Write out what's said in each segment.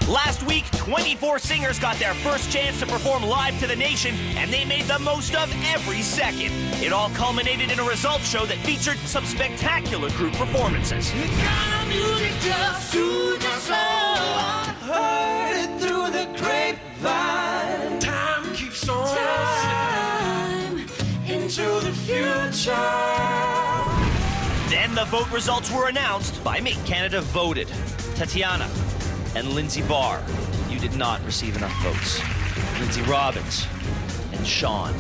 Last week, 24 singers got their first chance to perform live to the nation, and they made the most of every second. It all culminated in a results show that featured some spectacular group performances. Heard it through the grapevine. Time keeps on. Time into the future. Then the vote results were announced by me. Canada voted Tatiana and Lindsay Barr. You did not receive enough votes. Lindsay Robbins and Sean.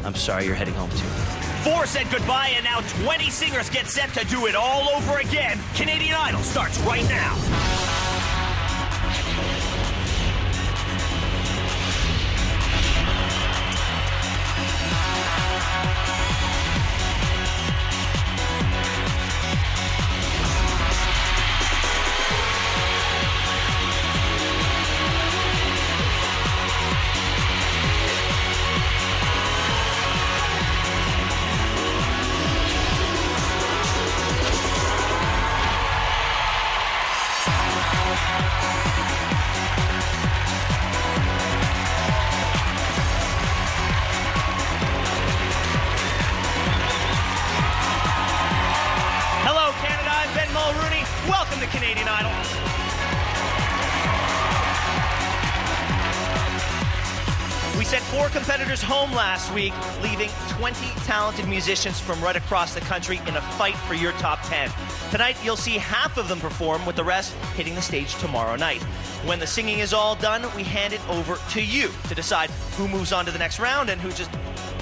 I'm sorry, you're heading home too. 4 said goodbye, and now 20 singers get set to do it all over again. Canadian Idol starts right now. Welcome to Canadian Idol. We sent 4 competitors home last week, leaving 20 talented musicians from right across the country in a fight for your top 10. Tonight, you'll see half of them perform, with the rest hitting the stage tomorrow night. When the singing is all done, we hand it over to you to decide who moves on to the next round and who just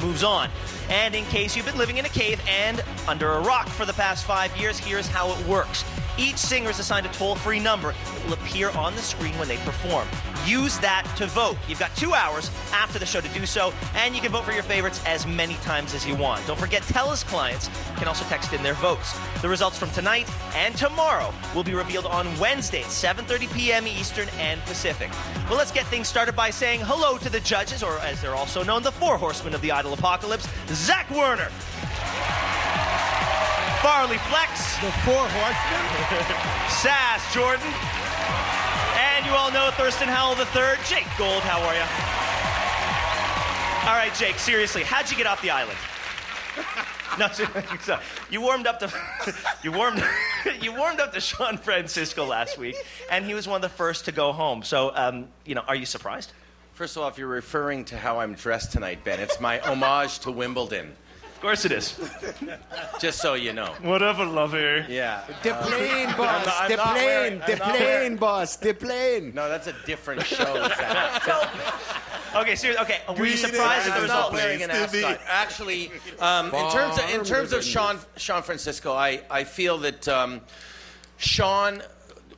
moves on. And in case you've been living in a cave and under a rock for the past 5 years, here's how it works. Each singer is assigned a toll-free number that will appear on the screen when they perform. Use that to vote. You've got 2 hours after the show to do so, and you can vote for your favorites as many times as you want. Don't forget, TELUS clients can also text in their votes. The results from tonight and tomorrow will be revealed on Wednesday at 7:30 p.m. Eastern and Pacific. Well, let's get things started by saying hello to the judges, or as they're also known, the 4 horsemen of the Idol apocalypse, Zach Werner, Farley Flex, the 4 horsemen, Sass Jordan, and you all know Thurston Howell III, Jake Gold. How are you? All right, Jake, seriously, how'd you get off the island? No, so you warmed up to you warmed up to Sean Francisco last week, and he was one of the first to go home. So, are you surprised? First of all, if you're referring to how I'm dressed tonight, Ben, it's my homage to Wimbledon. Of course it is. Just so you know. Whatever, lover. Yeah. The plane, boss. The plane, boss. The plane. No, that's a different show, Zach. Okay, seriously. Okay, were you surprised at the I'm result? not wearing an ascot. Actually, in terms of Sean Francisco, I feel that Sean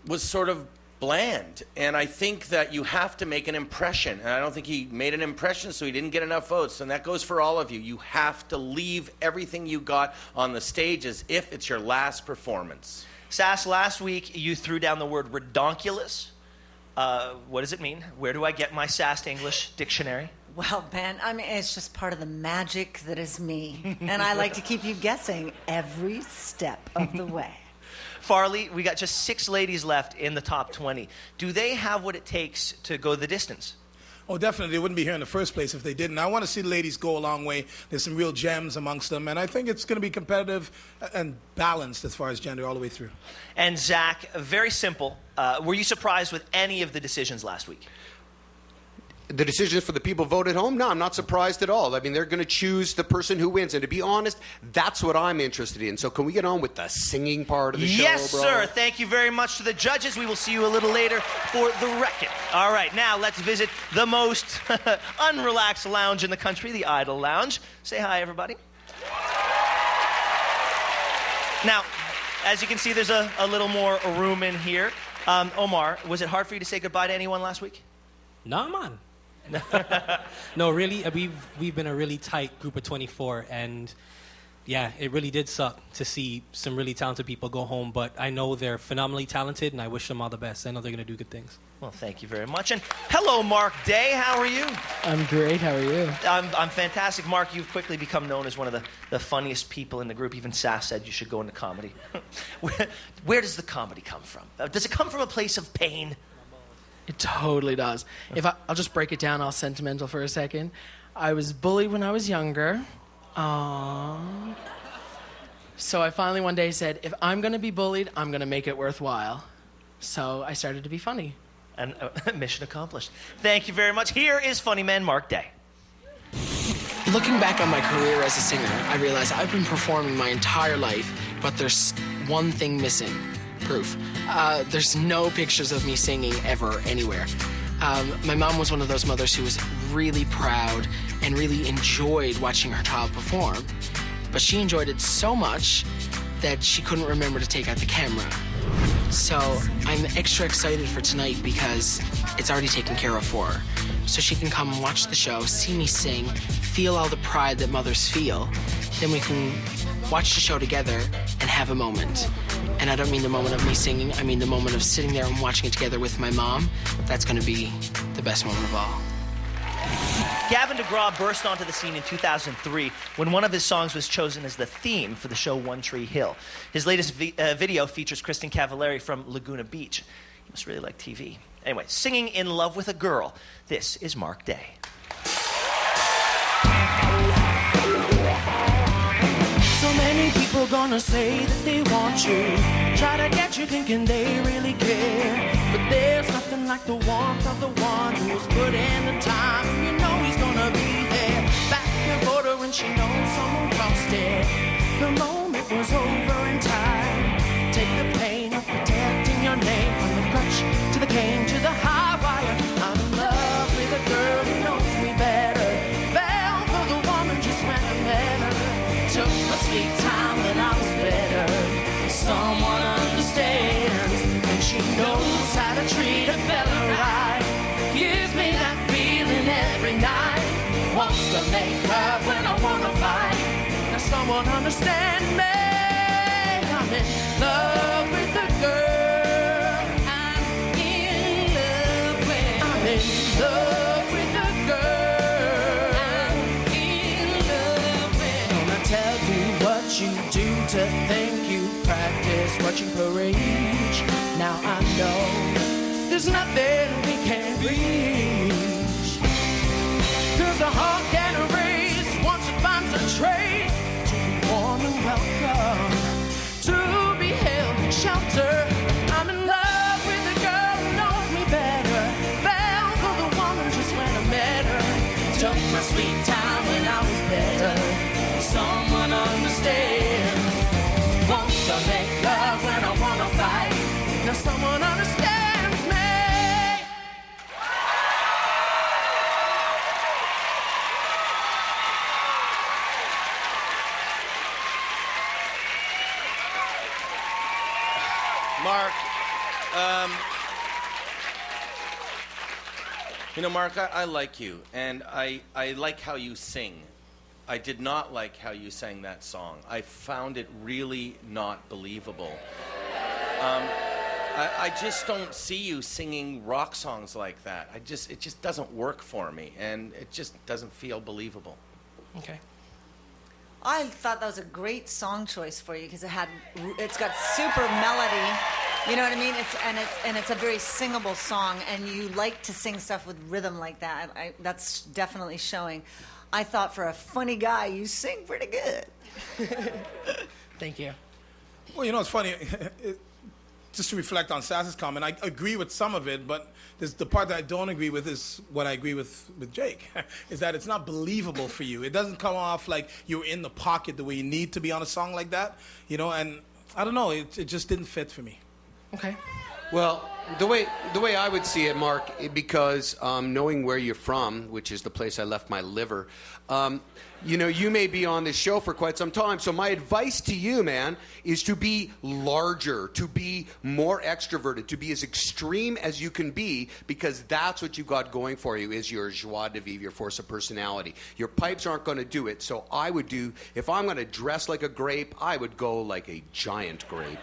was sort of bland, and I think that you have to make an impression, and I don't think he made an impression, so he didn't get enough votes, and that goes for all of you. You have to leave everything you got on the stage as if it's your last performance. Sass, last week you threw down the word redonkulous. What does it mean? Where do I get my Sass English dictionary? Well, Ben, I mean, it's just part of the magic that is me, and I like to keep you guessing every step of the way. Farley, we got just 6 ladies left in the top 20. Do they have what it takes to go the distance? Oh, definitely. They wouldn't be here in the first place if they didn't. I want to see the ladies go a long way. There's some real gems amongst them, and I think it's going to be competitive and balanced as far as gender all the way through. And Zach, very simple. Were you surprised with any of the decisions last week? The decisions for the people vote at home? No, I'm not surprised at all. I mean, they're going to choose the person who wins. And to be honest, that's what I'm interested in. So can we get on with the singing part of the show, Yes, bro? sir. Thank you very much to the judges. We will see you a little later for the Wreck-It. All right, now let's visit the most unrelaxed lounge in the country, the Idol Lounge. Say hi, everybody. Now, as you can see, there's a little more room in here. Omar, was it hard for you to say goodbye to anyone last week? No, man. No, really, we've been a really tight group of 24, and yeah, it really did suck to see some really talented people go home, but I know they're phenomenally talented, and I wish them all the best. I know they're going to do good things. Well, thank you very much. And hello, Mark Day. How are you? I'm great. How are you? I'm fantastic. Mark, you've quickly become known as one of the funniest people in the group. Even Sass said you should go into comedy. Where does the comedy come from? Does it come from a place of pain? It totally does. I'll just break it down all sentimental for a second. I was bullied when I was younger. Aww. So I finally one day said, if I'm going to be bullied, I'm going to make it worthwhile. So I started to be funny. And mission accomplished. Thank you very much. Here is funny man Mark Day. Looking back on my career as a singer, I realize I've been performing my entire life, but there's one thing missing. Proof. There's no pictures of me singing ever anywhere. My mom was one of those mothers who was really proud and really enjoyed watching her child perform, but she enjoyed it so much that she couldn't remember to take out the camera. So I'm extra excited for tonight because it's already taken care of for her. So she can come and watch the show, see me sing, feel all the pride that mothers feel. Then we can watch the show together and have a moment. And I don't mean the moment of me singing, I mean the moment of sitting there and watching it together with my mom. That's going to be the best moment of all. Gavin DeGraw burst onto the scene in 2003 when one of his songs was chosen as the theme for the show One Tree Hill. His latest video features Kristen Cavallari from Laguna Beach. He must really like TV. Anyway, singing In Love with a Girl, this is Mark Day. So many people gonna say that they want you, try to get you thinking they really care. But there's nothing like the warmth of the one who's put in the time, and you know he's gonna be there. Back and forth when she knows someone lost it. The moment was over in time. Take the pain of protecting your name, from the crutch to the cane to the high wire. I'm in love with a girl who knows me better. Fell for the woman just when I met her. Took my sweet time when I was better. Someone understands, and she knows how to treat a fella right. Gives me that feeling every night. Wants to make love when I wanna fight. Now someone understand me. I'm in love with the girl. I'm in love with. I'm in love with the girl. I'm in love with. Gonna tell you what you do to think you practice what you preach. Now I know there's nothing we can't reach. 'Cause a heart can erase once it finds a trace. To be warm and welcome, to be held in shelter. I'm in love with a girl who knows me better. Fell for the woman just when I met her. Took my sweet time when I was better. Someone understands. Wants to make love when I wanna fight. Now someone understands me. Mark, Mark, I like you, and I like how you sing. I did not like how you sang that song. I found it really not believable. I just don't see you singing rock songs like that. It just doesn't work for me, and it just doesn't feel believable. Okay. I thought that was a great song choice for you because it's got super melody. You know what I mean? It's a very singable song, and you like to sing stuff with rhythm like that. That's definitely showing. I thought for a funny guy, you sing pretty good. Thank you. Well, you know, it's funny. Just to reflect on Sass's comment, I agree with some of it, but the part that I don't agree with is what I agree with Jake, is that it's not believable for you. It doesn't come off like you're in the pocket the way you need to be on a song like that, you know, and I don't know, it just didn't fit for me. Okay. Well, the way I would see it, Mark, because knowing where you're from, which is the place I left my liver, you may be on this show for quite some time. So my advice to you, man, is to be larger, to be more extroverted, to be as extreme as you can be, because that's what you got going for you, is your joie de vivre, your force of personality. Your pipes aren't going to do it. So I would if I'm going to dress like a grape, I would go like a giant grape.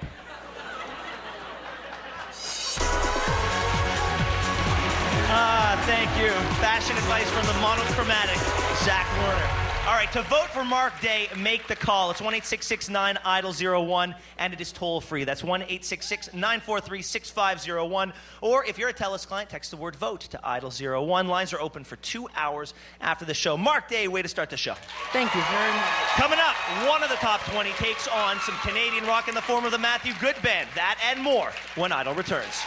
Thank you. Fashion advice from the monochromatic Zach Werner. All right, to vote for Mark Day, make the call. It's 1-866-9-IDOL-01, and it is toll-free. That's 1-866-943-6501. Or if you're a TELUS client, text the word VOTE to IDOL-01. Lines are open for 2 hours after the show. Mark Day, way to start the show. Thank you very much. Coming up, one of the top 20 takes on some Canadian rock in the form of the Matthew Good Band. That and more when Idol returns.